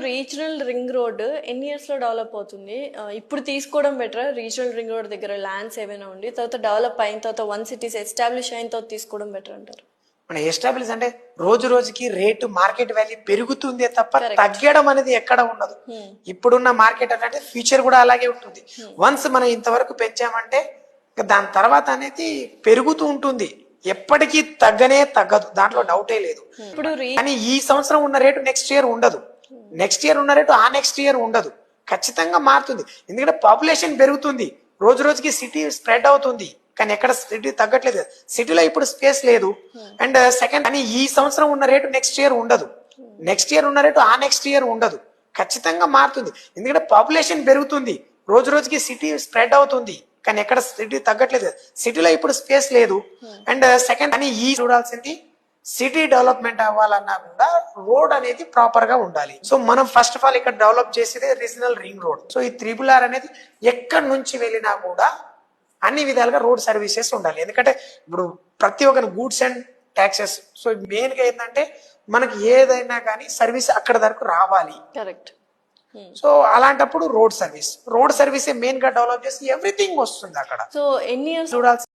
Regional ring road ఎన్ని years లో develop అవుతుంది? ఇప్పుడు తీసుకోవడం బెటర్, రీజనల్ రింగ్ రోడ్ దగ్గర ల్యాండ్స్ ఏమైనా ఉండి తర్వాత డెవలప్ అయిన తర్వాత వన్ సిటీస్ ఎస్టాబ్లిష్ అయిన తర్వాత తీసుకోవడం బెటర్ అంటారు? మన ఎస్టాబ్లిష్ అంటే రోజు రోజుకి రేటు మార్కెట్ వాల్యూ పెరుగుతుంది తప్ప తగ్గడం అనేది ఎక్కడ ఉండదు. ఇప్పుడున్న మార్కెట్ అంటే ఫ్యూచర్ కూడా అలాగే ఉంటుంది. వన్స్ మనం ఇంతవరకు పెంచామంటే దాని తర్వాత అనేది పెరుగుతూ ఉంటుంది, ఎప్పటికీ తగ్గదు, దాంట్లో డౌటే లేదు. కానీ ఈ సంవత్సరం ఉన్న రేటు నెక్స్ట్ ఇయర్ ఉండదు, నెక్స్ట్ ఇయర్ ఉన్న రేటు ఆ నెక్స్ట్ ఇయర్ ఉండదు, ఖచ్చితంగా మారుతుంది. ఎందుకంటే పాపులేషన్ పెరుగుతుంది, రోజు రోజుకి సిటీ స్ప్రెడ్ అవుతుంది, కానీ ఎక్కడ సిటీ తగ్గట్లేదు. సిటీలో ఇప్పుడు స్పేస్ లేదు. అండ్ సెకండ్, కానీ ఈ సంవత్సరం ఉన్న రేటు నెక్స్ట్ ఇయర్ ఉండదు, నెక్స్ట్ ఇయర్ ఉన్న రేటు ఆ నెక్స్ట్ ఇయర్ ఉండదు, ఖచ్చితంగా మారుతుంది. ఎందుకంటే పాపులేషన్ పెరుగుతుంది, రోజు రోజుకి సిటీ స్ప్రెడ్ అవుతుంది, కానీ ఎక్కడ సిటీ తగ్గట్లేదు. సిటీలో ఇప్పుడు స్పేస్ లేదు. అండ్ సెకండ్, కానీ ఈ చూడాల్సింది సిటీ డెవలప్మెంట్ అవ్వాలన్నా కూడా రోడ్ అనేది ప్రాపర్ గా ఉండాలి. సో మనం ఫస్ట్ ఆఫ్ ఆల్ ఇక్కడ డెవలప్ చేసేది రీజనల్ రింగ్ రోడ్. సో ఈ RRR అనేది ఎక్కడి నుంచి వెళ్ళినా కూడా అన్ని విధాలుగా రోడ్ సర్వీసెస్ ఉండాలి. ఎందుకంటే ఇప్పుడు ప్రతి ఒక్క goods and taxes, so main గా ఏంటంటే మనకి ఏదైనా కానీ సర్వీస్ అక్కడ వరకు రావాలి. కరెక్ట్. సో అలాంటప్పుడు రోడ్ సర్వీస్ మెయిన్ గా డెవలప్ చేసి ఎవ్రీథింగ్ వస్తుంది అక్కడ. సో ఎన్ని ఇయర్స్ చూడాల్సి